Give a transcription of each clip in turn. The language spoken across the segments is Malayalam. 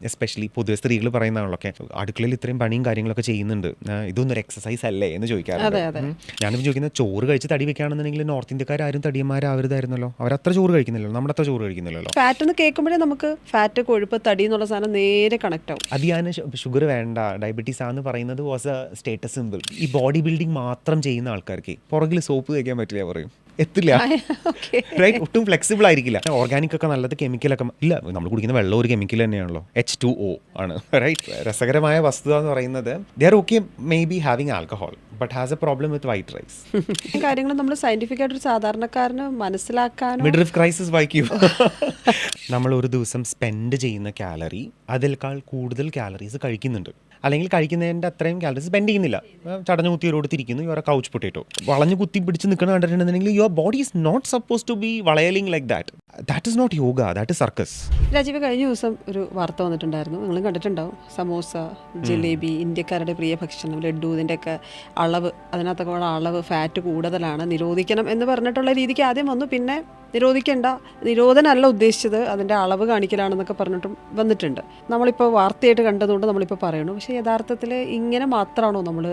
എസ്പെഷ്യലി പൊതുവെ സ്ത്രീകൾ പറയുന്നതാണല്ലോ അടുക്കളയിൽ ഇത്രയും പണിയും കാര്യങ്ങളൊക്കെ ചെയ്യുന്നുണ്ട്, ഇതൊന്നും ഒരു എക്സസൈസ് അല്ലേ എന്ന് ചോദിക്കാറുണ്ട്. ഞാനിപ്പോൾ ചോദിക്കുന്നത് ചോറ് കഴിച്ച് തടി വെക്കുകയാണെന്നുണ്ടെങ്കിൽ നോർത്ത് ഇന്ത്യക്കാരും തടിയന്മാരാവരുതായിരുന്നല്ലോ. അവരത്ര ചോറ് കഴിക്കുന്നില്ലല്ലോ, നമ്മുടെ അത്ര ചോറ് കഴിക്കുന്നില്ലല്ലോ. ഫാറ്റ് എന്ന് കേൾക്കുമ്പോഴേ നമുക്ക് ഫാറ്റ്, കൊഴുപ്പ്, തടി എന്നുള്ള സാധനം നേരെ കണക്ട് ആവും. അത് ഞാൻ ഷുഗർ വേണ്ട, ഡയബറ്റീസ് ആണെന്ന് പറയുന്നത് വാസ് എ സ്റ്റേറ്റസ് സിമ്പിൾ. ഈ ബോഡി ബിൽഡിംഗ് മാത്രം ചെയ്യുന്ന ആൾക്കാർക്ക് പുറകിൽ സോപ്പ് തേക്കാൻ പറ്റില്ല പറയും, എത്തില്ല. റൈറ്റ്, ഒട്ടും ഫ്ലെക്സിബിൾ ആയിരിക്കില്ല. ഓർഗാനിക് ഒക്കെ നല്ലത്, കെമിക്കലൊക്കെ ഇല്ല. നമ്മൾ കുടിക്കുന്ന വെള്ളം ഒരു കെമിക്കൽ തന്നെയാണല്ലോ, H2O ആണ്. റൈറ്റ്, രസകരമായ വസ്തുത എന്ന് പറയുന്നത് they are okay may be having alcohol but has a problem with white rice. കാര്യങ്ങൾ നമ്മൾ സയന്റിഫിക് ആയിട്ട് ഒരു സാധാരണക്കാരന് മനസ്സിലാക്കാനോ. മിഡ്ലൈഫ് ക്രൈസിസ് വായിക്കൂ. നമ്മൾ ഒരു ദിവസം സ്പെൻഡ് ചെയ്യുന്ന കാലറി അതിനേക്കാൾ കൂടുതൽ കാലറീസ് കഴിക്കുന്നുണ്ട്, അല്ലെങ്കിൽ കഴിക്കുന്നതിൻ്റെ അത്രയും കാലറീസ് സ്പെൻഡ് ചെയ്യുന്നില്ല. ചടഞ്ഞു കുത്തിയോട് തിരിക്കുന്നു, യുവർ കൗച്ച് പൊട്ടേറ്റോ. വളഞ്ഞു കുത്തി പിടിച്ച് നിൽക്കുന്ന കണ്ടിട്ടുണ്ടെങ്കിൽ your body is not suppose to be വളയലിംഗ് like that. That is not yoga, that is circus. Rajeev, കഴിഞ്ഞ ദിവസം ഒരു വാർത്ത വന്നിട്ടുണ്ടായിരുന്നു, നിങ്ങളും കണ്ടിട്ടുണ്ടാവും. സമോസ, ജിലേബി, ഇന്ത്യക്കാരുടെ പ്രിയ ഭക്ഷണം, ലഡ്ഡു, ഇതിൻ്റെയൊക്കെ അളവ്, അതിനകത്തൊക്കെ ഉള്ള അളവ് ഫാറ്റ് കൂടുതലാണ്, നിരോധിക്കണം എന്ന് പറഞ്ഞിട്ടുള്ള രീതിക്ക് ആദ്യം വന്നു. പിന്നെ നിരോധിക്കേണ്ട, നിരോധനമല്ല ഉദ്ദേശിച്ചത്, അതിൻ്റെ അളവ് കാണിക്കലാണെന്നൊക്കെ പറഞ്ഞിട്ടും വന്നിട്ടുണ്ട്. നമ്മളിപ്പോൾ വാർത്തയായിട്ട് കണ്ടതുകൊണ്ട് നമ്മളിപ്പോൾ പറയണു. പക്ഷേ യഥാർത്ഥത്തിൽ ഇങ്ങനെ മാത്രമാണോ നമ്മൾ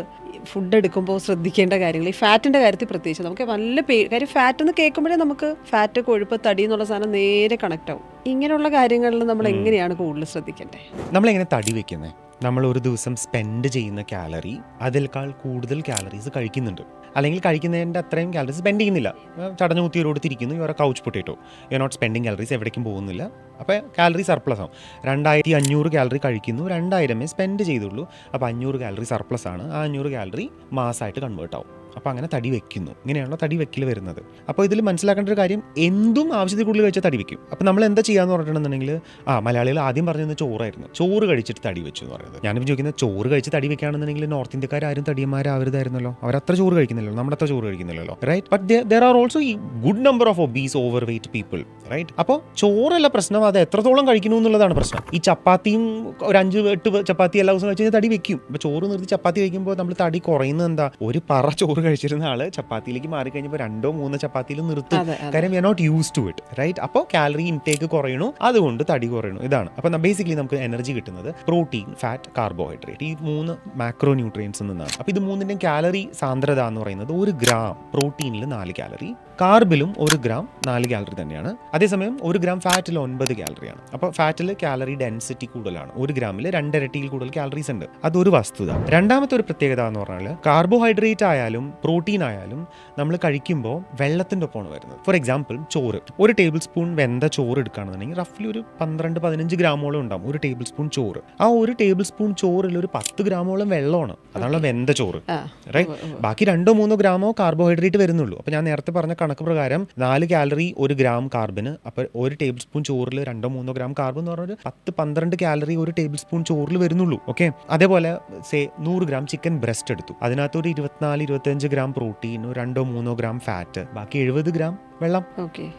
ഫുഡ് എടുക്കുമ്പോൾ ശ്രദ്ധിക്കേണ്ട കാര്യങ്ങൾ? ഈ ഫാറ്റിൻ്റെ കാര്യത്തിൽ പ്രത്യേകിച്ച് നമുക്ക് നല്ല കാര്യം, ഫാറ്റ് എന്ന് കേൾക്കുമ്പോഴേ നമുക്ക് ഫാറ്റ്, കൊഴുപ്പ്, തടി എന്നുള്ള സാധനം നേരെ കണക്ട് ആവും. ഇങ്ങനെയുള്ള കാര്യങ്ങളിൽ നമ്മൾ എങ്ങനെയാണ് കൂടുതൽ ശ്രദ്ധിക്കേണ്ടത്? നമ്മളെങ്ങനെ തടി വെക്കുന്നത്? നമ്മൾ ഒരു ദിവസം സ്പെൻഡ് ചെയ്യുന്ന കാലറി അതിനേക്കാൾ കൂടുതൽ കാലറീസ് കഴിക്കുന്നുണ്ട്, അല്ലെങ്കിൽ കഴിക്കുന്നതിൻ്റെ അത്രയും കാലറീസ് സ്പെൻഡ് ചെയ്യുന്നില്ല. ചടഞ്ഞു കുത്തിയോട് തിരിക്കുന്നു, your couch potato. You are not spending calories, എവിടേക്കും പോകുന്നില്ല. അപ്പോൾ കാലറി സർപ്ലസ് ആവും. 2500 കാലറി കഴിക്കുന്നു, 2000 സ്പെൻഡ് ചെയ്തുള്ളൂ. അപ്പോൾ 500 കാലറി സർപ്ലസ് ആണ്. ആ 500 കാലറി മാസമായിട്ട് കൺവേർട്ട് ആവും. അപ്പോൾ അങ്ങനെ തടി വെക്കുന്നു. ഇങ്ങനെയാണല്ലോ തടി വെക്കൽ വരുന്നത്. അപ്പോൾ ഇതിൽ മനസ്സിലാക്കേണ്ട ഒരു കാര്യം, എന്തും ആവശ്യത്തിൽ കൂടുതൽ കഴിച്ചാൽ തടി വെക്കും. അപ്പോൾ നമ്മൾ എന്താ ചെയ്യാന്ന് പറഞ്ഞിട്ടുണ്ടെന്നുണ്ടെങ്കിൽ, മലയാളികൾ ആദ്യം പറഞ്ഞത് ചോറായിരുന്നു, ചോറ് കഴിച്ചിട്ട് തടി വെച്ചു എന്ന് പറയുന്നത്. ഞാനിപ്പോൾ ചോദിക്കുന്നത് ചോറ് കഴിച്ച് തടി വെക്കുകയാണെന്നുണ്ടെങ്കിൽ നോർത്ത് ഇന്ത്യക്കാരും തടിയന്മാരാവരുതായിരുന്നല്ലോ. അവരത്ര ചോറ് കഴിക്കുന്നില്ലല്ലോ, നമ്മുടെ അത്ര ചോറ് കഴിക്കുന്നില്ലല്ലോ. Right, but there are also ഈ good number of obese, overweight people. Right, അപ്പോൾ ചോറല്ല പ്രശ്നം, അത് എത്രത്തോളം കഴിക്കുന്നു എന്നുള്ളതാണ് പ്രശ്നം. ഈ ചപ്പാത്തിയും ഒരു 5-8 ചപ്പാത്തി എല്ലാ ദിവസവും കഴിച്ച് കഴിഞ്ഞാൽ തടി വെക്കും. അപ്പോൾ ചോറ് നിർത്തി ചപ്പാത്തി കഴിക്കുമ്പോൾ നമ്മൾ തടി കുറയുന്നത് എന്താ? ഒരു പറ ചോറ് കഴിച്ചിരുന്ന ആള് ചപ്പാത്തിയിലേക്ക് മാറിക്കഴിഞ്ഞപ്പോൾ 2-3 ചപ്പാത്തിയിൽ നിർത്തും. കാര്യം we are not use to it. Right, അപ്പോൾ കാലറി ഇൻടേക്ക് കുറയണു, അതുകൊണ്ട് തടി കുറയണു. ഇതാണ്. അപ്പോൾ ബേസിക്കലി നമുക്ക് എനർജി കിട്ടുന്നത് പ്രോട്ടീൻ, ഫാറ്റ്, കാർബോഹൈഡ്രേറ്റ്, ഈ 3 മാക്രോ ന്യൂട്രിയൻസ് നിന്നാണ്. അപ്പോൾ ഇത് 3ൻ്റെയും കാലറി സാന്ദ്രത എന്ന് പറയുന്നത് 1 ഗ്രാം പ്രോട്ടീനിൽ 4 കാലറി, കാർബിലും 1 ഗ്രാം 4 കാലറി തന്നെയാണ്. അതേസമയം 1 ഗ്രാം ഫാറ്റിൽ 9 കാലറിയാണ്. അപ്പോൾ ഫാറ്റിൽ കാലറി ഡെൻസിറ്റി കൂടുതലാണ്. 1 ഗ്രാമിൽ 2 ഇരട്ടിയിൽ കൂടുതൽ കാലറീസ് ഉണ്ട്. അതൊരു വസ്തുത. രണ്ടാമത്തെ ഒരു പ്രത്യേകത എന്ന് പറഞ്ഞാൽ, കാർബോഹൈഡ്രേറ്റ് ആയാലും പ്രോട്ടീൻ ആയാലും നമ്മൾ കഴിക്കുമ്പോൾ വെള്ളത്തിൻ്റെ ഒപ്പമാണ് വരുന്നത്. ഫോർ എക്സാമ്പിൾ, ചോറ്, 1 ടേബിൾ സ്പൂൺ വെന്ത ചോറ് എടുക്കുകയാണെന്നുണ്ടെങ്കിൽ റഫ്ലി ഒരു 12-15 ഗ്രാമോളം ഉണ്ടാവും 1 ടേബിൾ സ്പൂൺ ചോറ്. ആ 1 ടേബിൾ സ്പൂൺ ചോറിൽ ഒരു 10 ഗ്രാമോളം വെള്ളമാണ്. അതാണല്ലോ വെന്ത ചോറ്. റൈറ്റ്, ബാക്കി 2-3 ഗ്രാമോ കാർബോഹൈഡ്രേറ്റ് വരുന്നുള്ളൂ. അപ്പോൾ ഞാൻ നേരത്തെ പറഞ്ഞ കണക്ക് പ്രകാരം 4 കാലറി 1 ഗ്രാം കാർബിന്. അപ്പോൾ 1 ടേബിൾ സ്പൂൺ ചോറിൽ 2-3 ഗ്രാം കാർബ് എന്ന് പറഞ്ഞാൽ 10-12 കാലറി 1 ടേബിൾ സ്പൂൺ ചോറിൽ വരുന്നുള്ളൂ. ഓക്കെ, അതേപോലെ 100 ഗ്രാം ചിക്കൻ ബ്രസ്റ്റ് എടുത്തു, അതിനകത്ത് ഒരു 24-25 ഗ്രാം പ്രോട്ടീൻ, 2-3 ഗ്രാം ഫാറ്റ്, ബാക്കി 70 ഗ്രാം വെള്ളം.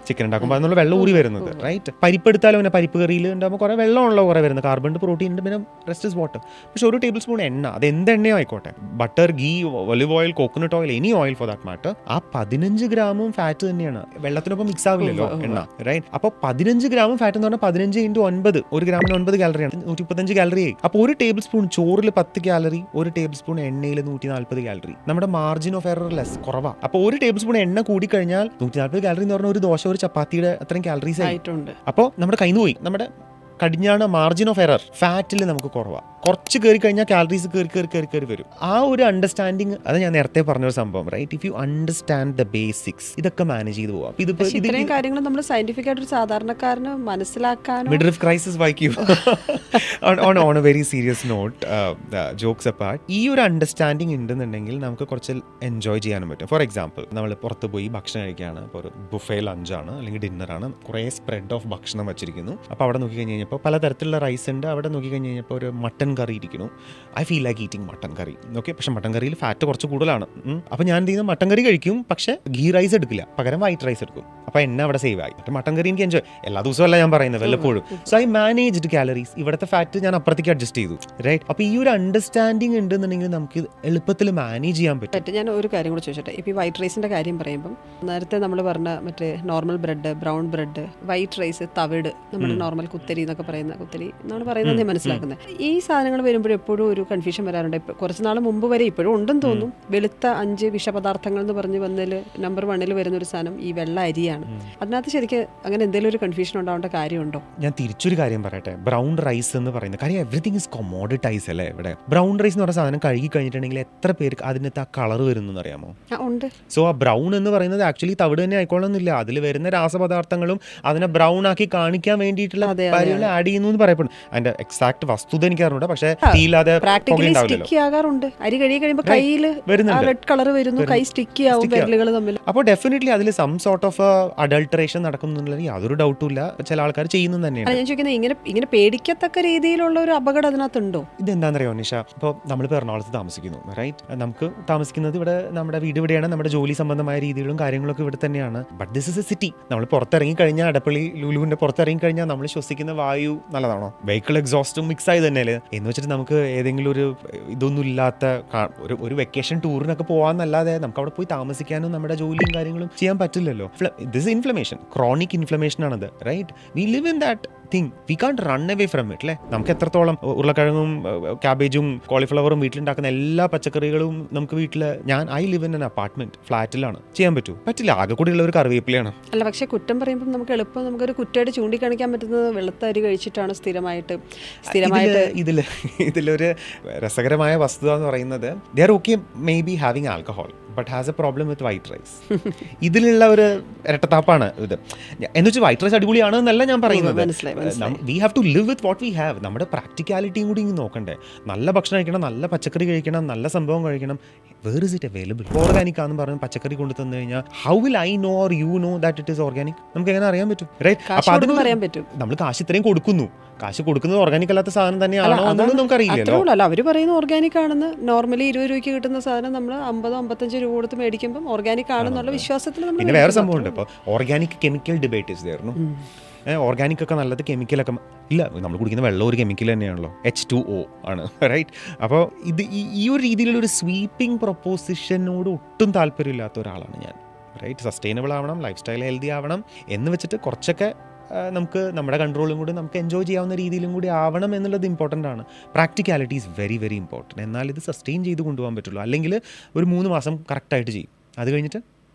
ചിക്കൻ ഉണ്ടാക്കുമ്പോൾ അതിനുള്ള വെള്ളം ഊറി വരുന്നത്. റൈറ്റ്, പരിപ്പ് എടുത്താലും പിന്നെ പരിപ്പ് കറിയിൽ ഉണ്ടാകുമ്പോൾ കുറേ വെള്ളമാണല്ലോ കുറേ വരുന്നത്, കാർബൺ, പ്രോട്ടീൻ ഉണ്ട്, പിന്നെ റെസ്റ്റ് ഇസ് വാട്ടർ. പക്ഷെ 1 ടേബിൾ സ്പൂൺ എണ്ണ, അത് എന്ത് എണ്ണയോ ആയിക്കോട്ടെ, butter, ghee, olive oil, coconut oil, any oil for that matter, ആ 15 ഗ്രാമും ഫാറ്റ് തന്നെയാണ്. വെള്ളത്തിനൊപ്പം മിക്സ് ആവില്ലല്ലോ എണ്ണ. റൈറ്റ്, അപ്പോൾ 15 ഗ്രാമും ഫാറ്റ് എന്ന് പറഞ്ഞാൽ 15 × 9, 1 ഗ്രാമിന് 9 കാലറിയാണ്, 135 കാലറി ആയി. അപ്പോൾ 1 ടേബിൾ സ്പൂൺ ചോറിൽ 10 കാലറി, 1 ടേബിൾ സ്പൂൺ എണ്ണയിൽ 140 കാലറി. നമ്മുടെ മാർജിൻ ഓഫ് എറർ ലെസ്, കുറവാണ്. അപ്പോൾ 1 ടേബിൾ സ്പൂൺ എണ്ണ കൂടി കഴിഞ്ഞാൽ 140 കാലറി എന്ന് പറഞ്ഞാൽ ഒരു ദോശ, ഒരു ചപ്പാത്തിയുടെ അത്രയും കാലറീസ് ആയിട്ടുണ്ട്. അപ്പോൾ നമ്മുടെ കയ്യിൽ നിന്ന് പോയി, നമ്മുടെ കടിഞ്ഞാണ് മാർജിൻ ഓഫ് എറർ ഫാറ്റിൽ നമുക്ക് കുറവാണ്. കുറച്ച് കയറി കഴിഞ്ഞാൽ കാലറീസ് കയറി വരും. ആ ഒരു അണ്ടർസ്റ്റാൻഡിങ്, അത് ഞാൻ നേരത്തെ പറഞ്ഞൊരു സംഭവം. Right, if you understand the basics, ഇതൊക്കെ മാനേജ് ചെയ്ത് പോവാം. ഇത്രയും കാര്യങ്ങൾ നമ്മൾ സയന്റിഫിക് ആയിട്ട് ഒരു സാധാരണക്കാരന് മനസ്സിലാക്കാനോ. മിഡ്ലൈഫ് ക്രൈസിസ് വായിക്കൂ. On A very serious not, jokes apart, ഈ ഒരു അണ്ടർസ്റ്റാൻഡിങ് ഉണ്ടെന്നുണ്ടെങ്കിൽ നമുക്ക് കുറച്ച് എൻജോയ് ചെയ്യാനും പറ്റും. ഫോർ എക്സാമ്പിൾ, നമ്മൾ പുറത്ത് പോയി ഭക്ഷണം കഴിക്കുകയാണ്, ഇപ്പോൾ ഒരു ബുഫേ ലഞ്ചാണ് അല്ലെങ്കിൽ ഡിന്നറാണ്, കുറേ സ്പ്രെഡ് ഓഫ് ഭക്ഷണം വെച്ചിരിക്കുന്നു. അപ്പോൾ അവിടെ നോക്കി കഴിഞ്ഞ് കഴിഞ്ഞപ്പോൾ പലതരത്തിലുള്ള റൈസ് ഉണ്ട്. അവിടെ നോക്കി കഴിഞ്ഞ് കഴിഞ്ഞപ്പോൾ ഒരു മട്ടൻ കറി ഇരിക്കുന്നു. I feel like eating mutton curry. Okay, പക്ഷെ മട്ടൻ കറിയിൽ ഫാറ്റ് കുറച്ച് കൂടുതലാണ്. അപ്പോൾ ഞാൻ എന്ത് ചെയ്യുന്നത്, മട്ടൻ കറി കഴിക്കും, പക്ഷേ ഗീ റൈസ് എടുക്കില്ല, പകരം വൈറ്റ് റൈസ് എടുക്കും. അപ്പോൾ എന്നെ അവിടെ സേവ് ആയി. മട്ടൻ കറി എനിക്ക് എൻജോയ്, എല്ലാ ദിവസവും അല്ല ഞാൻ പറയുന്നത്, വല്ലപ്പോഴും. So I managed calories. ഇവിടുത്തെ ഫാറ്റ് ഞാൻ അപ്പുറത്തേക്ക് അഡ്ജസ്റ്റ് ചെയ്തു. റൈറ്റ്, അപ്പോൾ ഈ ഒരു അണ്ടർസ്റ്റാൻഡിങ് ഉണ്ടെന്നുണ്ടെങ്കിൽ നമുക്ക് എളുപ്പത്തിൽ മാനേജ് ചെയ്യാൻ പറ്റും. ഞാൻ ഒരു കാര്യം കൂടെ ചോദിച്ചോട്ടെ, ഇപ്പോൾ ഈ വൈറ്റ് റൈസിൻ്റെ കാര്യം പറയുമ്പം, നേരത്തെ നമ്മൾ പറഞ്ഞ മറ്റേ normal bread, brown bread, white rice, തവിട്, നമ്മുടെ നോർമൽ കുത്തരി എന്നൊക്കെ എന്നൊക്കെ പറയുന്ന കുത്തരി എന്നാണ് പറയുന്നത് ഞാൻ മനസ്സിലാക്കുന്നത്. ഈ സാധനങ്ങൾ വരുമ്പോഴും എപ്പോഴും ഒരു കൺഫ്യൂഷൻ വരാറുണ്ട്. കുറച്ച് നാൾ മുമ്പ് വരെ ഇപ്പോഴും ഉണ്ടെന്ന് തോന്നും, വെളുത്ത 5 വിഷപദാർത്ഥങ്ങൾ എന്ന് പറഞ്ഞ് വന്നതിൽ നമ്പർ 1 വരുന്ന ഒരു സാധനം ഈ വെള്ള അരിയാണ്. അതിനകത്ത് ശരിക്കും അങ്ങനെ എന്തെങ്കിലും ഒരു കൺഫ്യൂഷൻ ഉണ്ടാവേണ്ട കാര്യമുണ്ടോ? ഞാൻ തിരിച്ചൊരു കാര്യം പറയട്ടെ. ബ്രൗൺ റൈസ് എന്ന് പറയുന്നത് കാര്യം എവറിത്തിങ് ഇസ് കൊമോഡിറ്റൈസ് അല്ലേ ഇവിടെ. ബ്രൗൺ റൈസ് എന്ന് പറഞ്ഞ സാധനം കഴുകി കഴിഞ്ഞിട്ടുണ്ടെങ്കിൽ എത്ര പേർക്ക് അതിനകത്ത് ആ കളർ വരുന്നു അറിയാമോ? ഉണ്ട്. സോ ആ ബ്രൗൺ എന്ന് പറയുന്നത് ആക്ച്വലി തവിട് തന്നെ ആയിക്കോളണമെന്നില്ല. അതിൽ വരുന്ന രാസപദാർത്ഥങ്ങളും അതിനെ ബ്രൗൺ ആക്കി കാണിക്കാൻ വേണ്ടിയിട്ടുള്ള കാര്യങ്ങൾ ആഡ് ചെയ്യുന്നു എന്ന് പറയപ്പെടും. അതിന്റെ എക്സാക്ട് വസ്തുത എനിക്ക് അറിഞ്ഞൂടാ, പക്ഷേ തീയില്ലാതെ സ്റ്റിക്കി ആകാറുണ്ട്. അരി കഴുകി കഴിയുമ്പോൾ കയ്യിൽ റെഡ് കളർ വരുന്നു, കൈ സ്റ്റിക്കി ആവും വിരലുകൾ തമ്മിൽ. അപ്പോൾ ഡെഫിനറ്റ്ലി അതിൽ സം സോർട്ട് ഓഫ് അഡൾട്ടറേഷൻ നടക്കുന്നുള്ളത് യാതൊരു ഡൗട്ടും ഇല്ല. ചില ആൾക്കാർ ചെയ്യുന്നത് തന്നെയാണ്. ഞാൻ ചോദിക്കുന്നത് ഇങ്ങനെ പേടിക്കത്തക്ക രീതിയിലുള്ള ഒരു അപകടം അതിനകത്തുണ്ടോ? ഇതെന്താണെന്നറിയോ നിഷ, ഇപ്പോൾ നമ്മളിപ്പോൾ എറണാകുളത്ത് താമസിക്കുന്നു, റൈറ്റ്? നമുക്ക് താമസിക്കുന്നത് ഇവിടെ, നമ്മുടെ വീട് ഇവിടെയാണ്, നമ്മുടെ ജോലി സംബന്ധമായ രീതികളും കാര്യങ്ങളൊക്കെ ഇവിടെ തന്നെയാണ്. But this is A city. നമ്മൾ പുറത്തിറങ്ങി കഴിഞ്ഞാൽ, അടപ്പള്ളി ലുലുവിന്റെ പുറത്തിറങ്ങി കഴിഞ്ഞാൽ നമ്മൾ ശ്വസിക്കുന്ന വായു നല്ലതാണോ? വെഹിക്കിൾ എക്സോസ്റ്റും മിക്സ് ആയി തന്നെയല്ലേ എന്ന് വെച്ചിട്ട് നമുക്ക് ഏതെങ്കിലും ഒരു ഇതൊന്നും ഇല്ലാത്ത ഒരു വെക്കേഷൻ ടൂറിനൊക്കെ പോകാന്നല്ലാതെ നമുക്ക് അവിടെ പോയി താമസിക്കാനും നമ്മുടെ ജോലിയും കാര്യങ്ങളും ചെയ്യാൻ പറ്റില്ലല്ലോ. ദിസ് ഇൻഫ്ലമേഷൻ, ക്രോണിക് ഇൻഫ്ലമേഷൻ ആണത്, right? We live in that thing, we can't run away from it അല്ലേ. നമുക്ക് എത്രത്തോളം ഉരുളക്കിഴങ്ങും ക്യാബേജും കോളിഫ്ലവറും വീട്ടിലുണ്ടാക്കുന്ന എല്ലാ പച്ചക്കറികളും നമുക്ക് വീട്ടിൽ, I live in an apartment, ഫ്ലാറ്റിലാണ്, ചെയ്യാൻ പറ്റില്ല. ആകെ കൂടിയുള്ള ഒരു കറിവേപ്പിലയാണ്. അല്ല, പക്ഷേ കുറ്റം പറയുമ്പോൾ നമുക്ക് എളുപ്പം നമുക്കൊരു കുറ്റമായിട്ട് ചൂണ്ടിക്കാണിക്കാൻ പറ്റുന്നത് വെളുത്ത അരി കഴിച്ചിട്ടാണ് സ്ഥിരമായിട്ട്. ഇതിലൊരു രസകരമായ വസ്തുത എന്ന് പറയുന്നത്, they are okay may be having alcohol but has a problem with white rice. ഇതിലുള്ള ഒരു ഇരട്ടത്താപ്പാണ് ഇത്. എന്ന് വെച്ചാൽ വൈറ്റ് റൈസ് അടിപൊളിയാണ് എന്നല്ല ഞാൻ പറയുന്നത്. We have to live with what we have. നമ്മുടെ പ്രാക്ടിക്കാലിറ്റിയും കൂടി ഇങ്ങനെ നോക്കണ്ടേ. നല്ല ഭക്ഷണം കഴിക്കണം, നല്ല പച്ചക്കറി കഴിക്കണം, നല്ല സംഭവം കഴിക്കണം. Where is it available? Organic ആണെന്ന് പറഞ്ഞ് പച്ചക്കറി കൊണ്ടു തന്നു കഴിഞ്ഞാൽ how will I know or you know that it is organic? നമുക്ക് എങ്ങനെ അറിയാൻ പറ്റും, റൈറ്റ്? അപ്പൊ അത് പറയാൻ പറ്റും. നമ്മൾ കാശ് ഇത്രയും കൊടുക്കുന്നു, കാശ് കൊടുക്കുന്നത് ഓർഗാനിക് അല്ലാത്ത സാധനം തന്നെയാണോ എന്നൊന്നും നമുക്ക് അറിയില്ലല്ലോ. അല്ല, അവർ പറയുന്നത് ഓർഗാനിക് ആണെന്ന്. നോർമലി 20 രൂപയ്ക്ക് കിട്ടുന്ന സാധനം നമ്മൾ 50-55 രൂപ കൊടുത്ത് മേടിക്കുമ്പോൾ ഓർഗാനിക് ആണെന്നുള്ള വിശ്വാസത്തിൽ. പിന്നെ വേറെ സംഭവം ഉണ്ട്. ഇപ്പോൾ organic chemical debate is there. Organic ഒക്കെ നല്ലത്, കെമിക്കലൊക്കെ ഇല്ല. നമ്മൾ കുടിക്കുന്ന വെള്ളം ഒരു കെമിക്കൽ തന്നെയാണല്ലോ, H2O ആണ്, റൈറ്റ്? അപ്പോൾ ഇത് ഈ ഒരു രീതിയിലുള്ള ഒരു സ്വീപ്പിംഗ് പ്രൊപ്പോസിഷനോട് ഒട്ടും താല്പര്യമില്ലാത്ത ഒരാളാണ് ഞാൻ, റൈറ്റ്? സസ്റ്റൈനബിൾ ആവണം, ലൈഫ് സ്റ്റൈൽ ഹെൽത്തി ആവണം എന്ന് വെച്ചിട്ട് കുറച്ചൊക്കെ നമുക്ക് നമ്മുടെ കൺട്രോളും കൂടി നമുക്ക് എൻജോയ് ചെയ്യാവുന്ന രീതിയിലും കൂടി ആവണം എന്നുള്ളത് ഇമ്പോർട്ടൻ്റ് ആണ്. Practicality is very very important. എന്നാൽ ഇത് സസ്റ്റെയിൻ ചെയ്ത് കൊണ്ടുപോകാൻ പറ്റുള്ളൂ. അല്ലെങ്കിൽ ഒരു 3 മാസം കറക്റ്റായിട്ട് ചെയ്യും, അത് കഴിഞ്ഞിട്ട്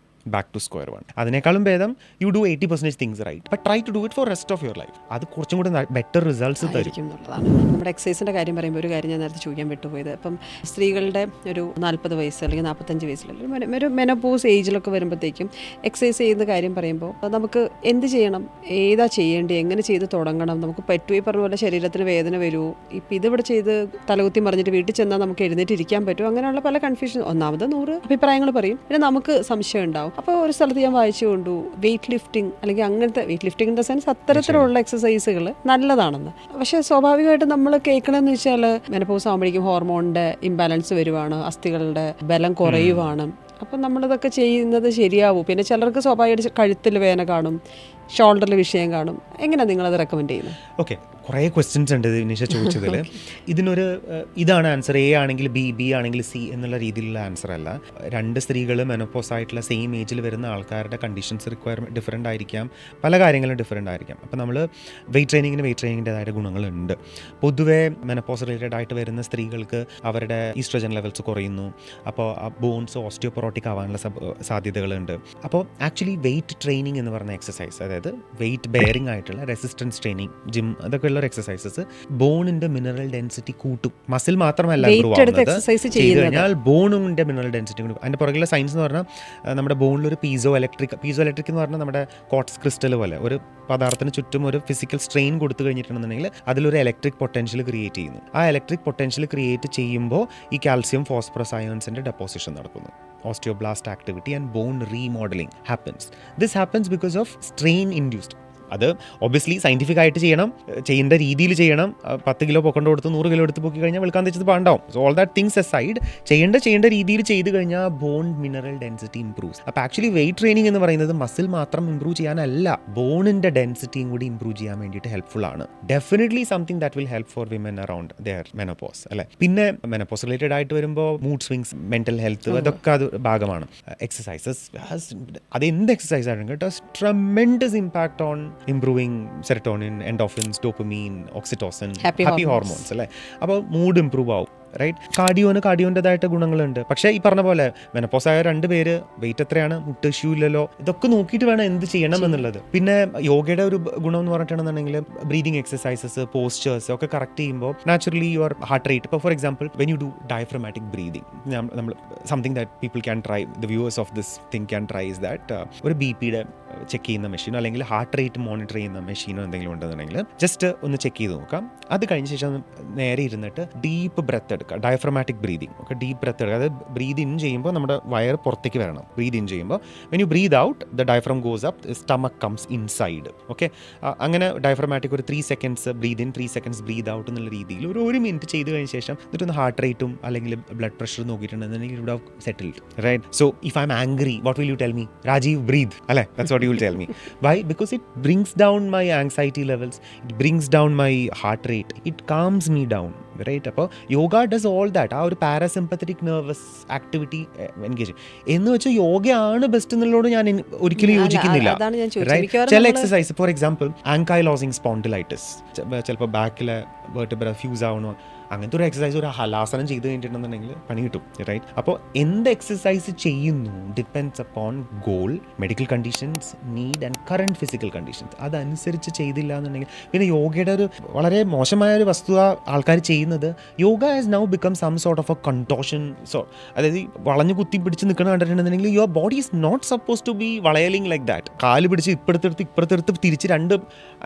ബാക്ക് ടു സ്ക്വയർ വൺ. അതിനേക്കാളും ഭേദം you do 80% things right, but try to do it for rest of your life. അത് കുറച്ചും കൂടി ബെറ്റർ റിസൾട്ട്സ് തരും എന്നുള്ളതാണ്. നമ്മുടെ എക്സസൈസിൻ്റെ കാര്യം പറയുമ്പോൾ ഒരു കാര്യം ഞാൻ നേരത്തെ ചോദിക്കാൻ വിട്ടുപോയത്, ഇപ്പം സ്ത്രീകളുടെ ഒരു 40 വയസ്സ് അല്ലെങ്കിൽ 45 വയസ്സിലുള്ള ഒരു മെനോപോസ് ഏജിലൊക്കെ വരുമ്പോഴത്തേക്കും എക്സസൈസ് ചെയ്യുന്ന കാര്യം പറയുമ്പോൾ നമുക്ക് എന്ത് ചെയ്യണം, ഏതാ ചെയ്യേണ്ടത്, എങ്ങനെ ചെയ്ത് തുടങ്ങണം, നമുക്ക് പറ്റുമോ? ഈ പറഞ്ഞ പോലെ ശരീരത്തിന് വേദന വരുമോ, ഇപ്പം ഇതിവിടെ ചെയ്ത് തലകുത്തി മറിഞ്ഞിട്ട് വീട്ടിൽ ചെന്നാൽ നമുക്ക് എഴുന്നേറ്റ് ഇരിക്കാൻ പറ്റുമോ, അങ്ങനെയുള്ള പല കൺഫ്യൂഷൻ. ഒന്നാമത് 100 അഭിപ്രായങ്ങൾ പറയും, പിന്നെ നമുക്ക് സംശയം ഉണ്ടാവും. അപ്പോൾ ഒരു സ്ഥലത്ത് ഞാൻ വായിച്ചു കൊണ്ടു വെയിറ്റ് ലിഫ്റ്റിംഗ് അല്ലെങ്കിൽ അങ്ങനത്തെ weight lifting in the sense അത്തരത്തിലുള്ള എക്സസൈസുകൾ നല്ലതാണെന്ന്. പക്ഷേ സ്വാഭാവികമായിട്ട് നമ്മൾ കേൾക്കണമെന്ന് വെച്ചാൽ മെനോപോസ് ആകുമ്പോഴേക്കും ഹോർമോണിൻ്റെ ഇംബാലൻസ് വരുവാണ്, അസ്ഥികളുടെ ബലം കുറയുവാണ്. അപ്പം നമ്മളിതൊക്കെ ചെയ്യുന്നത് ശരിയാവും. പിന്നെ ചിലർക്ക് സ്വാഭാവികമായിട്ട് കഴുത്തിൽ വേദന കാണും, ഷോൾഡറിൽ വിഷയം കാണും. എങ്ങനെയാണ് നിങ്ങളത് റെക്കമെൻഡ് ചെയ്യുന്നത്? ഓക്കെ, കുറേ ക്വസ്റ്റ്യൻസ് ഉണ്ട് നിഷ ചോദിച്ചതിൽ. ഇതിനൊരു ഇതാണ് ആൻസർ, എ ആണെങ്കിൽ ബി ആണെങ്കിൽ സി എന്നുള്ള രീതിയിലുള്ള ആൻസർ അല്ല. 2 സ്ത്രീകൾ മെനോപോസ് ആയിട്ടുള്ള സെയിം ഏജിൽ വരുന്ന ആൾക്കാരുടെ കണ്ടീഷൻസ് റിക്വയർമെൻറ്റ് ഡിഫറെൻ്റ് ആയിരിക്കാം, പല കാര്യങ്ങളും ഡിഫറെൻ്റ് ആയിരിക്കാം. അപ്പോൾ നമ്മൾ വെയിറ്റ് ട്രെയിനിങ്ങിൻ്റെതായിട്ട് ഗുണങ്ങളുണ്ട്. പൊതുവേ മെനോപോസ് റിലേറ്റഡ് ആയിട്ട് വരുന്ന സ്ത്രീകൾക്ക് അവരുടെ ഈസ്ട്രജൻ ലെവൽസ് കുറയുന്നു. അപ്പോൾ ആ ബോൺസ് ഓസ്റ്റിയോപൊറോട്ടിക് ആവാനുള്ള സാധ്യതകളുണ്ട്. അപ്പോൾ ആക്ച്വലി വെയിറ്റ് ട്രെയിനിങ് എന്ന് പറഞ്ഞ എക്സസൈസ്, അതായത് വെയിറ്റ് ബെയറിംഗ് ആയിട്ടുള്ള റെസിസ്റ്റൻസ് ട്രെയിനിങ്, ജിം, അതൊക്കെ ഉള്ള എക്സസൈസസ് ബോണിന്റെ മിനറൽ ഡെൻസിറ്റി കൂട്ടും. മസിൽ മാത്രമല്ല ഇംപ്രൂവ് ആവുന്നത്, ചെയ്ത് കഴിഞ്ഞാൽ ബോണിന്റെ മിനറൽ ഡെൻസിറ്റി കൂട്ടും. അതിന്റെ പുറകിലുള്ള സയൻസ് എന്ന് പറഞ്ഞാൽ നമ്മുടെ ബോണിലൊരു പീസോ ഇലക്ട്രിക് എന്ന് പറഞ്ഞാൽ നമ്മുടെ ക്വാർട്സ് ക്രിസ്റ്റൽ പോലെ ഒരു പദാർത്ഥത്തിന് ചുറ്റും ഒരു ഫിസിക്കൽ സ്ട്രെയിൻ കൊടുത്തു കഴിഞ്ഞിട്ടുണ്ടെന്നുണ്ടെങ്കിൽ അതിലൊരു ഇലക്ട്രിക് പൊട്ടൻഷ്യൽ ക്രിയേറ്റ് ചെയ്യുന്നു. ആ ഇലക്ട്രിക് പൊട്ടൻഷ്യൽ ക്രിയേറ്റ് ചെയ്യുമ്പോൾ ഈ കാൽസ്യം ഫോസ്ഫറസ് അയോൺസിന്റെ ഡെപ്പോസിഷൻ നടക്കുന്നു. Osteoblast activity and bone remodeling happens. This happens because of strain induced. അത് ഒബ്വിയസ്ലി സയൻറ്റിഫിക് ആയിട്ട് ചെയ്യണം, ചെയ്യേണ്ട രീതിയിൽ ചെയ്യണം. 10 കിലോ പൊക്കൊണ്ട് കൊടുത്ത് 100 കിലോ എടുത്ത് പൊക്കി കഴിഞ്ഞാൽ വെളുക്കാൻ തെച്ചത് പാണ്ടാവും. So all that things aside, ചെയ്യേണ്ട രീതിയിൽ ചെയ്ത് കഴിഞ്ഞാൽ ബോൺ മിനറൽ ഡെൻസിറ്റി ഇംപ്രൂവ്സ്. അപ്പോൾ ആക്ച്വലി വെയിറ്റ് ട്രെയിനിങ് എന്ന് പറയുന്നത് മസിൽ മാത്രം ഇംപ്രൂവ് ചെയ്യാനല്ല, ബോണിൻ്റെ ഡെൻസിറ്റിയും കൂടി ഇംപ്രൂവ് ചെയ്യാൻ വേണ്ടിയിട്ട് ഹെൽപ്ഫുൾ ആണ്. Definitely something that will help for women around their menopause അല്ലേ. പിന്നെ മെനോപോസ് റിലേറ്റഡ് ആയിട്ട് വരുമ്പോൾ മൂഡ് സ്വിങ്സ്, മെന്റൽ ഹെൽത്ത്, അതൊക്കെ അത് ഭാഗമാണ്. എക്സസൈസസ്, അത് എന്ത് എക്സസൈസ് ആണെങ്കിൽ it has tremendous impact on improving serotonin, endorphins, dopamine, oxytocin, Happy happy hormones അല്ലേ. അപ്പോൾ മൂഡ് ഇംപ്രൂവ് ആവും, റൈറ്റ്. കാർഡിയോൻ്റെതായിട്ട് ഗുണങ്ങളുണ്ട്. പക്ഷേ ഈ പറഞ്ഞ പോലെ മെനപ്പോസായ 2 പേര് വെയിറ്റ് എത്രയാണ്, മുട്ട് ഇഷ്യൂ ഇല്ലല്ലോ, ഇതൊക്കെ നോക്കിയിട്ട് വേണം എന്ത് ചെയ്യണം എന്നുള്ളത്. പിന്നെ യോഗയുടെ ഒരു ഗുണം എന്ന് പറഞ്ഞിട്ടുണ്ടെന്നുണ്ടെങ്കിൽ ബ്രീതിങ് എക്സസൈസസ്, പോസ്ചേഴ്സ് ഒക്കെ കറക്റ്റ് ചെയ്യുമ്പോൾ നാച്ചുറലി യുവർ ഹാർട്ട് റേറ്റ്, ഇപ്പോൾ for example when you do diaphragmatic breathing, നമ്മൾ something that people can try, the viewers of this thing can try is that ഒരു BP ചെക്ക് ചെയ്യുന്ന മെഷീനോ അല്ലെങ്കിൽ ഹാർട്ട് റേറ്റ് മോണിറ്റർ ചെയ്യുന്ന മെഷീനോ എന്തെങ്കിലും ഉണ്ടെന്നുണ്ടെങ്കിൽ ജസ്റ്റ് ഒന്ന് ചെക്ക് ചെയ്ത് നോക്കാം. അത് കഴിഞ്ഞ ശേഷം നേരെ ഇരുന്നിട്ട് ഡീപ്പ് ബ്രെത്ത് എടുക്കുക, ഡയഫ്രമാറ്റിക് ബ്രീതിങ് ഒക്കെ, ഡീപ്പ് ബ്രെത്ത് എടുക്കുക. അതായത് ബ്രീത് ഇൻ ചെയ്യുമ്പോൾ നമ്മുടെ വയർ പുറത്തേക്ക് വരണം. ബ്രീത് ഇൻ ചെയ്യുമ്പോൾ when you breath out the diaphragm goes up, stomach comes inside. Okay, അങ്ങനെ ഡയഫ്രമാറ്റിക് ഒരു 3 seconds breath in, 3 seconds breath out എന്നുള്ള രീതിയിൽ ഒരു 1 minute ചെയ്ത് കഴിഞ്ഞ ശേഷം എന്നിട്ടൊന്ന് ഹാർട്ട് റേറ്റും അല്ലെങ്കിൽ ബ്ലഡ് പ്രഷർ നോക്കിയിട്ടുണ്ടെന്നുണ്ടെങ്കിൽ you would have settled, right. So if I'm angry, what will you tell me? Rajeev, breath, അല്ലേ? That's what you will tell me. Why? Because it brings down my anxiety levels, it brings down my heart rate, it calms me down, right? അപ്പോൾ യോഗ ഡസ് ഓൾ ദാറ്റ്. ആ ഒരു പാരാസിമ്പത്തറ്റിക് നെർവസ് ആക്ടിവിറ്റി എൻഗേജ് എന്ന് വെച്ചാൽ യോഗയാണ് ബെസ്റ്റ് എന്നുള്ളതോട് ഞാൻ ഒരിക്കലും യോജിക്കുന്നില്ല, റൈറ്റ്. ചില എക്സസൈസ്, ഫോർ എക്സാമ്പിൾ ആങ്കൈലോസിങ് സ്പോണ്ടിലൈറ്റിസ്, ചിലപ്പോൾ ബാക്കിലെ വെർട്ടിബ്ര ഫ്യൂസ് ആവണോ, അങ്ങനത്തെ ഒരു എക്സസൈസ്, ഒരു ഹലാസനം ചെയ്ത് കഴിഞ്ഞിട്ടുണ്ടെന്നുണ്ടെങ്കിൽ പണി കിട്ടും, റൈറ്റ്. അപ്പോൾ എന്ത് എക്സസൈസ് ചെയ്യുന്നു depends upon goal, medical conditions, need and current physical conditions. അതനുസരിച്ച് ചെയ്തില്ല എന്നുണ്ടെങ്കിൽ പിന്നെ യോഗയുടെ ഒരു വളരെ മോശമായ ഒരു വസ്തുത ആൾക്കാർ ചെയ്യുന്നത്, yoga has now become some sort of a contortion. So അതായത് വളഞ്ഞു കുത്തി പിടിച്ച് നിൽക്കുന്ന കണ്ടിട്ടുണ്ടെന്നുണ്ടെങ്കിൽ your body is not suppose to be വളയലിംഗ് ലൈക്ക് ദാറ്റ്. കാല് പിടിച്ച് ഇപ്പുറത്തെടുത്ത് തിരിച്ച് രണ്ട്,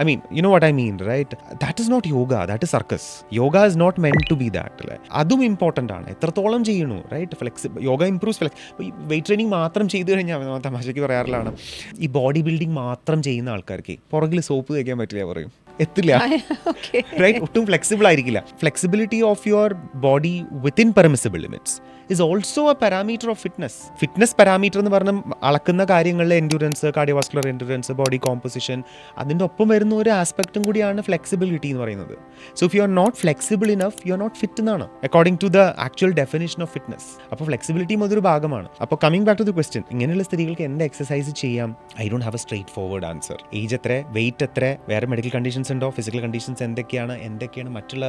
I mean you know what I mean, right. That is not yoga, that is circus. Yoga is not meant to be that, അല്ലേ. അതും ഇമ്പോർട്ടൻ്റ് ആണ്, എത്രത്തോളം ചെയ്യണു, റൈറ്റ്. യോഗ ഇംപ്രൂവ്സ് ഈ വെയിറ്റ് ട്രെയിനിങ് മാത്രം ചെയ്ത് കഴിഞ്ഞാൽ, തമാശയ്ക്ക് പറയാറുള്ളതാണ്, ഈ ബോഡി ബിൽഡിംഗ് മാത്രം ചെയ്യുന്ന ആൾക്കാർക്ക് പുറകിൽ സോപ്പ് തേക്കാൻ പറ്റില്ല പറയും, എത്തില്ല, റൈറ്റ്. ഒട്ടും ഫ്ലെക്സിബിൾ ആയിരിക്കില്ല. Flexibility of your body within permissible limits is also a parameter of fitness. Fitness parameter എന്ന് പറഞ്ഞാൽ അളക്കുന്ന കാര്യങ്ങളിലെ endurance, cardiovascular endurance, body composition, അതിൻ്റെ ഒപ്പം വരുന്ന ഒരു ആസ്പെക്റ്റും കൂടിയാണ് ഫ്ലെക്സിബിലിറ്റി എന്ന് പറയുന്നത്. So if you are not flexible enough, you are not fit എന്നാണ് according to the actual definition of fitness. അപ്പോൾ ഫ്ലെക്സിബിലിറ്റിയും അതൊരു ഭാഗമാണ്. അപ്പോൾ coming back to the question, ഇങ്ങനെയുള്ള സ്ത്രീകൾക്ക് എന്ത് എക്സസൈസ് ചെയ്യാം? I don't have A straight forward answer. Age എത്ര, വെയിറ്റ് എത്ര, വേറെ മെഡിക്കൽ കണ്ടീഷൻസ് ഉണ്ടോ, ഫിസിക്കൽ കണ്ടീഷൻസ് എന്തൊക്കെയാണ് മറ്റുള്ള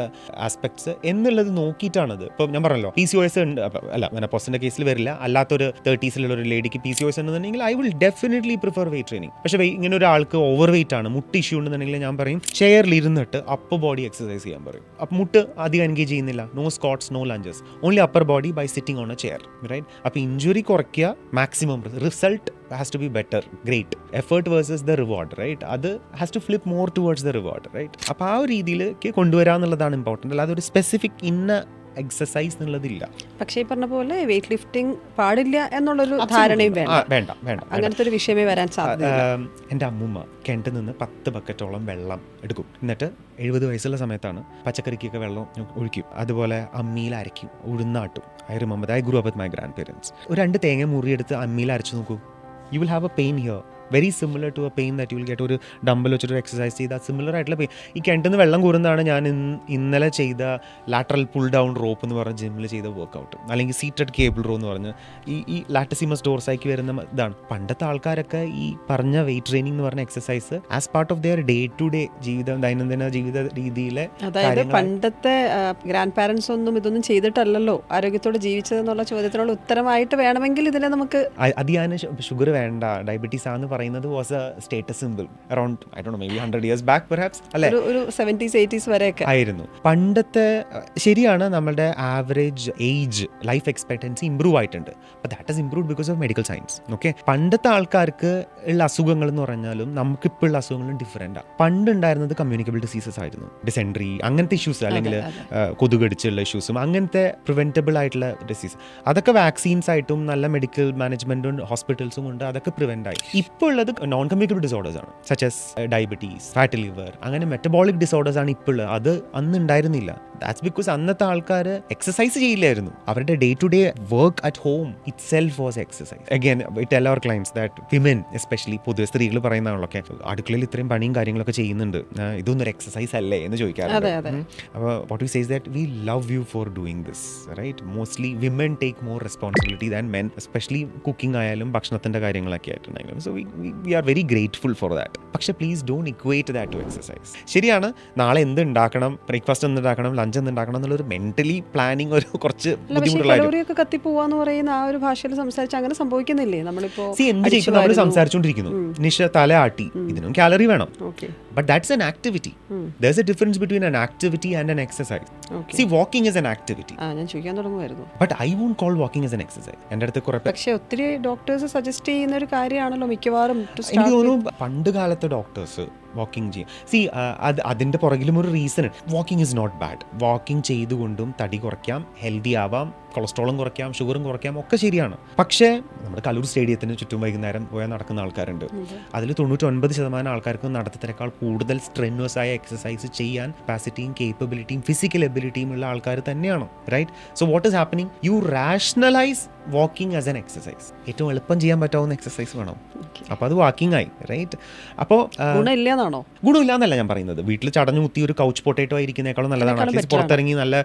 ആസ്പെക്ട്സ് എന്നുള്ളത് നോക്കിയിട്ടാണത്. ഇപ്പോൾ ഞാൻ പറഞ്ഞല്ലോ PCOS ഉണ്ട്, അല്ല മെനപ്പോസിന്റെ കേസിൽ വരില്ല, അല്ലാത്തൊരു 30s ഒരു ലേഡിക്ക് PCOS ഉണ്ടെന്നുണ്ടെങ്കിൽ I will definitely prefer wait training. പക്ഷേ ഇങ്ങനെ ഒരാൾക്ക് ഓവർ വെയിറ്റ് ആണ്, മുട്ട് ഇഷ്യൂ ഉണ്ടെന്നുണ്ടെങ്കിൽ ഞാൻ പറയും ചെയറിൽ ഇരുന്നിട്ട് അപ്പർ ബോഡി എക്സസൈസ് ചെയ്യാൻ പറയും. അപ്പോൾ മുട്ട് അധികം എൻഗേജ് ചെയ്യുന്നില്ല, no squats, no lunges, only upper body by sitting on a chair, right. അപ്പോൾ ഇഞ്ചുറി കുറയ്ക്കുക, maximum result has to be better, great. Effort versus the reward, right? അത് has to flip more towards the reward, right? അപ്പോൾ ആ ഒരു രീതിയിലേക്ക് കൊണ്ടുവരാന്നുള്ളതാണ് ഇമ്പോർട്ടൻ്റ്. അല്ലാതെ ഒരു സ്പെസിഫിക് ഇന്ന എക്സസൈസ് എന്നുള്ളതില്ല. പക്ഷേ ഈ പറഞ്ഞ പോലെ വെയിറ്റ് ലിഫ്റ്റിംഗ് പാടില്ല എന്നുള്ളൊരു ധാരണയും വേണ്ട. അങ്ങനത്തെ ഒരു വിഷയമേ വരാൻ സാധ്യത. എൻ്റെ അമ്മൂമ്മ കിണറ്റിൽ നിന്ന് 10 ബക്കറ്റോളം വെള്ളം എടുക്കും. എന്നിട്ട് 70 വയസ്സുള്ള സമയത്താണ് പച്ചക്കറിക്കൊക്കെ വെള്ളം ഒഴിക്കും. അതുപോലെ അമ്മിയിൽ അരയ്ക്കും, ഉഴുന്നാട്ടും. I remember, I grew up with my grandparents. ഒരു 2 തേങ്ങ മുറിയെടുത്ത് അമ്മിയിൽ അരച്ചു നോക്കൂ, you will have a pain here, very similar to a pain that you will get. ഒരു ഡംബൽ വെച്ചിട്ട് എക്സസൈസ് ചെയ്താൽ സിമിലർ ആയിട്ടുള്ള പെയിൻ. ഈ കിണറ്റിന്ന് വെള്ളം കോരുന്നതാണ് ഞാൻ ഇന്നലെ ചെയ്ത ലാറ്ററൽ പുൾ ഡൗൺ റോപ്പ് എന്ന് പറഞ്ഞ ജിമ്മിൽ ചെയ്ത വർക്കൗട്ട്, അല്ലെങ്കിൽ സീറ്റഡ് കേബിൾ റോ എന്ന് പറഞ്ഞ് ഈ ലാറ്റസിമസ് ഡോർസൈക്ക് വരുന്ന ഇതാണ്. പണ്ടത്തെ ആൾക്കാരൊക്കെ ഈ പറഞ്ഞ വെയിറ്റ് ട്രെയിനിങ് എന്ന് പറഞ്ഞ exercise as part of their day to day ജീവിതം, ദൈനംദിന ജീവിത രീതിയിലെ. അതായത് പണ്ടത്തെ ഗ്രാൻഡ് പാരൻസ് ഒന്നും ഇതൊന്നും ചെയ്തിട്ടല്ലല്ലോ ആരോഗ്യത്തോടെ ജീവിച്ചതെന്നുള്ള ചോദ്യത്തിനുള്ള ഉത്തരമായിട്ട് വേണമെങ്കിൽ ഇതിനെ നമുക്ക് അതിയാന് ഷുഗർ വേണ്ട, ഡയബറ്റീസ് ആണെന്ന് പറയുന്നത് was A status simple around I don't know may be 100 years back perhaps, അല്ലേ, ഒരു 70s 80s വരെയൊക്കെ ആയിരുന്നു. പണ്ടത്തെ ശരിയാണ്, നമ്മളുടെ average age life expectancy improve ആയിട്ടുണ്ട്. അപ്പോൾ that is improved because of medical science. Okay, പണ്ടത്തെ ആൾക്കാർക്ക് ഉള്ള അസുഖങ്ങൾ എന്ന് പറഞ്ഞാലും നമുക്കിപ്പോൾ ഉള്ള അസുഖങ്ങളും ഡിഫറെൻ്റാണ്. പണ്ട് ഉണ്ടായിരുന്നത് കമ്മ്യൂണിക്കബിൾ ഡിസീസസ് ആയിരുന്നു, ഡിസെൻട്രി അങ്ങനത്തെ ഇഷ്യൂസ്, അല്ലെങ്കിൽ കൊതുകടിച്ചുള്ള ഇഷ്യൂസും അങ്ങനത്തെ പ്രിവെൻറ്റബിൾ ആയിട്ടുള്ള ഡിസീസ്, അതൊക്കെ വാക്സിൻസ് ആയിട്ടും നല്ല മെഡിക്കൽ മാനേജ്മെൻറ്റും ഹോസ്പിറ്റൽസും കൊണ്ട് അതൊക്കെ പ്രിവെൻ്റ് ആയി. ഇപ്പോൾ ഉള്ളത് നോൺ കമ്മ്യൂണിക്കബിൾ ഡിസോർഡേഴ്സ് ആണ്, such as diabetes, fat liver, അങ്ങനെ മെറ്റബോളിക് ഡിസോർഡേഴ്സ് ആണ് ഇപ്പോൾ ഉള്ളത്. അത് അന്ന് ഉണ്ടായിരുന്നില്ല. ദാറ്റ്സ് ബിക്കോസ് അന്നത്തെ ആൾക്കാർ എക്സസൈസ് ചെയ്യില്ലായിരുന്നു. അവരുടെ day to day work at home itself was exercise. Again we tell our clients that women especially പൊതുവെ സ്ത്രീകൾ പറയുന്നതാണല്ലോ അടുക്കളയിൽ ഇത്രയും പണിയും കാര്യങ്ങളൊക്കെ ചെയ്യുന്നുണ്ട്, ഇതൊന്നും ഒരു എക്സസൈസ് അല്ലേ എന്ന് ചോദിക്കാറുണ്ട്. അപ്പോൾ what you says that we love you for doing this, right? Mostly women take more responsibility than men, especially cooking ആയാലും ഭക്ഷണത്തിൻ്റെ കാര്യങ്ങളൊക്കെ ആയിട്ടുണ്ടെങ്കിലും. So we are very grateful for that. പക്ഷേ please don't equate that to exercise. ശരിയാണ്, നാളെ എന്ത് ഉണ്ടാക്കണം, ബ്രേക്ക്ഫാസ്റ്റ് എന്ത് ഉണ്ടാക്കണം, ലഞ്ച് എന്ത് ഉണ്ടാക്കണം എന്നുള്ളൊരു മെന്റലി പ്ലാനിങ് ഒരു കുറച്ച് ബുദ്ധിമുട്ടുള്ളതായിരുന്നു. കത്തിപ്പോവാന്ന് പറയുന്ന ആ ഒരു ഭാഷയിൽ സംസാരിച്ച് അങ്ങനെ സംഭവിക്കുന്നില്ലേ? നമ്മളിപ്പോ എന്ത് ചെയ്യും, നമ്മൾ സംസാരിച്ചുകൊണ്ടിരിക്കുന്നു, നിഷ തല ആട്ടി, ഇതിനും കാലറി വേണം. But that's an activity. There's a difference between an activity and an exercise. See, walking is an activity. ഞാൻ ചോദിക്കാൻ തുടങ്ങുമായിരുന്നു. But I won't call walking as an exercise. എൻ്റെ അടുത്ത് കുറെ പക്ഷേ ഒത്തിരി ഡോക്ടേഴ്സ് സജസ്റ്റ് ചെയ്യുന്ന ഒരു കാര്യമാണല്ലോ മിക്കവാറും. എനിക്ക് തോന്നുന്നു പണ്ട് കാലത്തെ ഡോക്ടേഴ്സ് വാക്കിംഗ് ചെയ്യും. സി അതിൻ്റെ പുറകിലും ഒരു reason. Walking is not bad. Walking ചെയ്തുകൊണ്ടും തടി കുറയ്ക്കാം, ഹെൽത്തി ആവാം, കൊളസ്ട്രോളും കുറയ്ക്കാം, ഷുഗറും കുറയ്ക്കാം, ഒക്കെ ശരിയാണ്. പക്ഷേ നമ്മുടെ കലൂർ സ്റ്റേഡിയത്തിന് ചുറ്റും വൈകുന്നേരം പോയാൽ നടക്കുന്ന ആൾക്കാരുണ്ട്. അതിൽ 99% ആൾക്കാർക്ക് നടത്തത്തിനേക്കാൾ കൂടുതൽ സ്ട്രെനുവസ് ആയ എക്സസൈസ് ചെയ്യാൻ കപ്പാസിറ്റിയും കേപ്പബിലിറ്റിയും ഫിസിക്കൽ എബിലിറ്റിയും ഉള്ള ആൾക്കാർ തന്നെയാണ്, right? So what is happening? You rationalise walking as an exercise. ഏറ്റവും എളുപ്പം ചെയ്യാൻ പറ്റാവുന്ന എക്സസൈസ് വേണം. അപ്പോൾ അത് വാക്കിംഗ് ആയി, റൈറ്റ്? അപ്പോൾ ഗുണമില്ലാന്നല്ല ഞാൻ പറയുന്നത്. വീട്ടിൽ ചടഞ്ഞു മുത്തി ഒരു കൗച്ച് പൊട്ടേറ്റോ ആയിരിക്കുന്നേക്കാളും നല്ലതാണ്. അറ്റ്ലീസ്റ്റ് പുറത്തിറങ്ങി നല്ല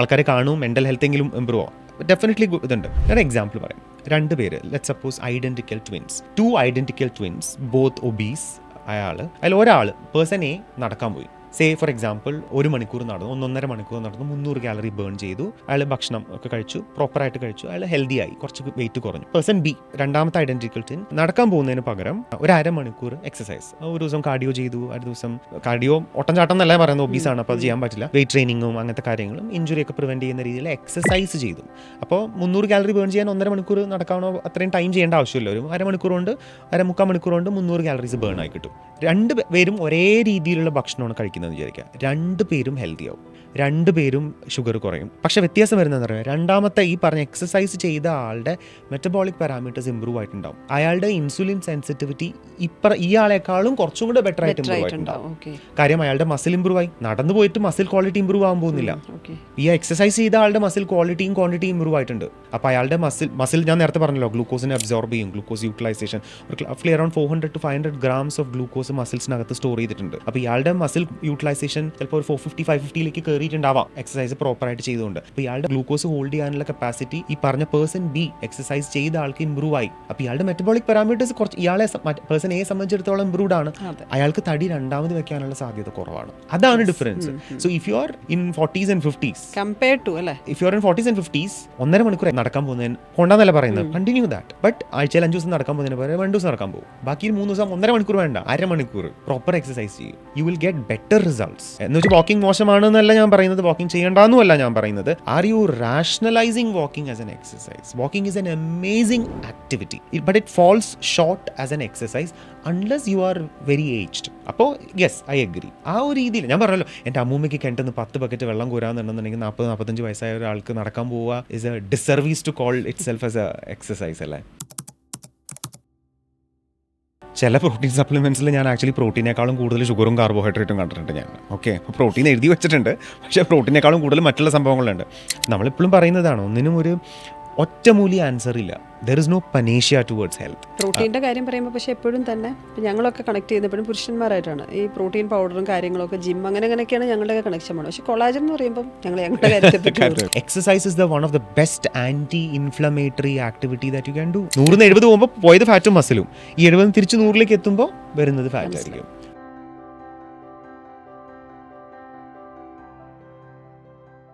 ആൾക്കാരെ കാണും, മെന്റൽ ഹെൽത്ത് എങ്കിലും ഇമ്പ്രൂവ് ആവും. ഡെഫിനറ്റ്ലി ഇതുണ്ട്. ഞാൻ എക്സാമ്പിൾ പറയാം. 2 പേര്, let's suppose identical twins, 2 identical twins, both obese. അതിൽ ഒരാൾ പേഴ്സൺ എ നടക്കാൻ പോയി. സേ ഫോർ എക്സാമ്പിൾ 1 മണിക്കൂർ നടന്നു, 1.5 മണിക്കൂർ നടന്നു, 300 കാലറി ബേൺ ചെയ്തു. അയാൾ ഭക്ഷണം ഒക്കെ കഴിച്ചു, പ്രോപ്പറായിട്ട് കഴിച്ചു, അയാൾ ഹെൽത്തി ആയി, കുറച്ച് വെയിറ്റ് കുറഞ്ഞു. പേഴ്സൺ ബി, രണ്ടാമത്തെ ഐഡന്റിക്കൽ ട്വിൻ, നടക്കാൻ പോകുന്നതിന് പകരം 1/2 മണിക്കൂർ എക്സസൈസ്. ഒരു ദിവസം കാർഡിയോ ചെയ്തു, അടുത്ത ദിവസം കാർഡിയോ ഓട്ടം ചാട്ടം എന്നല്ല പറയുന്നത്, ഒബീസാണ്, അപ്പോൾ അത് ചെയ്യാൻ പറ്റില്ല. വെയിറ്റ് ട്രെയിനിങ്ങും അങ്ങനത്തെ കാര്യങ്ങളും ഇഞ്ചുറി ഒക്കെ പ്രിവെന്റ് ചെയ്യുന്ന രീതിയിൽ എക്സസൈസ് ചെയ്തു. അപ്പോൾ 300 കാലറി ബേൺ ചെയ്യാൻ 1.5 മണിക്കൂർ നടക്കാനോ അത്രയും ടൈം ചെയ്യേണ്ട ആവശ്യമില്ല. ഒരു 1/2 മണിക്കൂർ കൊണ്ട് 1/4 മണിക്കൂർ കൊണ്ട് 300 കാലറീസ് ബേൺ ആയി കിട്ടും. 2 പേരും ഒരേ രീതിയിലുള്ള ഭക്ഷണമാണ് കഴിക്കുന്നത് വിചാരിക്കുക. 2 പേരും ഹെൽത്തി ആവും, 2 പേരും ഷുഗർ കുറയും. പക്ഷെ വ്യത്യാസം വരുന്നതെന്ന് പറയുക, രണ്ടാമത്തെ ഈ പറഞ്ഞ എക്സസൈസ് ചെയ്ത ആളുടെ മെറ്റബോളിക് പാരാമീറ്റേഴ്സ് ഇമ്പ്രൂവ് ആയിട്ടുണ്ടാവും. അയാളുടെ ഇൻസുലിൻ സെൻസിറ്റിവിറ്റി ഇയാളെക്കാളും കുറച്ചും കൂടെ ബെറ്റർ ആയിട്ട് ഇമ്പ്രൂവ് ആയിട്ടുണ്ടാവും. കാര്യം അയാളുടെ മസിൽ ഇമ്പ്രൂവ് ആയി. നടന്നു പോയിട്ട് മസിൽ ക്വാളിറ്റി ഇമ്പ്രൂവ് ആകാൻ പോകുന്നില്ല. ഈ എക്സസൈസ് ചെയ്ത ആളുടെ മസിൽ ക്വാളിറ്റിയും ക്വാണ്ടിറ്റിയും ഇമ്പ്രൂവ് ആയിട്ടുണ്ട്. അപ്പോൾ അയാളുടെ മസിൽ ഞാൻ നേരത്തെ പറഞ്ഞല്ലോ, ഗ്ലൂക്കോസിനെ അബ്സോർബ് ചെയ്യും. ഗ്ലൂക്കോസ് യൂട്ടിലൈസേഷൻ ഒരു around 400 to 500 grams of glucose മസിൽസിനകത്ത് സ്റ്റോർ ചെയ്തിട്ടുണ്ട്. അപ്പോൾ ഇയാളുടെ മസിൽ യൂട്ടിലൈസേഷൻ ചിലപ്പോൾ ഒരു 450-550 കയറിയിട്ടുണ്ടാവാം എക്സസൈസ് പ്രോപ്പറായിട്ട് ചെയ്തുകൊണ്ട്. അപ്പോൾ ഇയാളുടെ ഗ്ലൂക്കോസ് ഹോൾഡ് ചെയ്യാനുള്ള കപ്പാസിറ്റി ഈ പറഞ്ഞ പേഴ്സൺ ബി എക്സസൈസ് ചെയ്ത ആൾക്ക് ഇമ്പ്രൂവ് ആയി. അപ്പോൾ ഇയാളുടെ മെറ്റബോളിക് പാരാമീറ്റേഴ്സ് കുറച്ച് ഇയാളെ പേഴ്സൺ എയെ സംബന്ധിച്ചിടത്തോളം ഇമ്പ്രൂവ്ഡ് ആണ്. അയാൾക്ക് തടി രണ്ടാമത് വെക്കാനുള്ള സാധ്യത കുറവാണ്. അതാണ് difference. So if you are in 40s and 50s compared to അല്ലേ, if you are in 40s and 50s 1.5 മണിക്കൂർ നടക്കാൻ പോകുന്നതിന് കൊണ്ടാന്നല്ല പറയുന്നത്, കണ്ടിന്യൂ ദാറ്റ്. ബട്ട് ആഴ്ചയിൽ 5 ദിവസം നടക്കാൻ പോകുന്നതിന് പകരം 2 ദിവസം നടക്കാൻ പോകും. ബാക്കി 3 ദിവസം 1.5 മണിക്കൂർ വേണ്ട, 1/2 മണിക്കൂർ പ്രോപ്പർ എക്സസൈസ് ചെയ്യും. You will get better results. എന്ന് വെച്ചാൽ വാക്കിംഗ് മോശമാണെന്നല്ല ഞാൻ പറയുന്നത്, വാക്കിംഗ് ചെയ്യേണ്ടെന്നുമല്ല ഞാൻ പറയുന്നത്. Are you rationalising walking as an exercise? Walking is an amazing activity, but it falls short as an exercise unless you are very aged. അപ്പോൾ യെസ്, ഐ അഗ്രി. ആ ഒരു രീതിയിൽ ഞാൻ പറഞ്ഞല്ലോ, എൻ്റെ അമ്മൂമ്മയ്ക്ക് കിണറ്റുന്ന 10 ബക്കറ്റ് വെള്ളം കോരാന്നുണ്ടെന്നുണ്ടെങ്കിൽ 40-45 വയസ്സായ ഒരാൾക്ക് നടക്കാൻ പോവുക is a disservice to call itself as a exercise അല്ലേ? ചില പ്രോട്ടീൻ സപ്ലിമെൻറ്റ്സിൽ ഞാൻ ആക്ച്വലി പ്രോട്ടീനേക്കാളും കൂടുതൽ ഷുഗറും കാർബോഹൈഡ്രേറ്റും കണ്ടിട്ടുണ്ട് ഞാൻ. ഓക്കെ, അപ്പോൾ പ്രോട്ടീൻ എഴുതി വെച്ചിട്ടുണ്ട്, പക്ഷേ പ്രോട്ടീനേക്കാളും കൂടുതൽ മറ്റുള്ള സംഭവങ്ങളുണ്ട്. നമ്മളെപ്പോഴും പറയുന്നതാണ്, ഒന്നിനും ഒരു ഒറ്റമൂലി ആൻസർ ഇല്ല. There is no panacea towards health. പ്രോട്ടീൻ്റെ കാര്യം പറയുമ്പോൾ പക്ഷേ എപ്പോഴും തന്നെ ഞങ്ങളൊക്കെ കണക്ട് ചെയ്യുന്നപ്പോഴും പുരുഷന്മാരായിട്ടാണ്. ഈ പ്രോട്ടീൻ പൗഡറും കാര്യങ്ങളൊക്കെ ജിം അങ്ങനെയൊക്കെയാണ് ഞങ്ങളുടെയൊക്കെ കണക്ഷൻ വേണം. പക്ഷേ കൊളാജൻ എന്ന് പറയുമ്പോൾ ഞങ്ങൾ ഞങ്ങളുടെ കാര്യത്തെ exercise is the one of the best anti inflammatory activity that you can do. 100-70 പോകുമ്പോൾ പോയത് ഫാറ്റും മസിലും, ഈ 70 തിരിച്ച് 100ലേക്ക് എത്തുമ്പോൾ വരുന്നത് ഫാറ്റ് ആയിരിക്കും.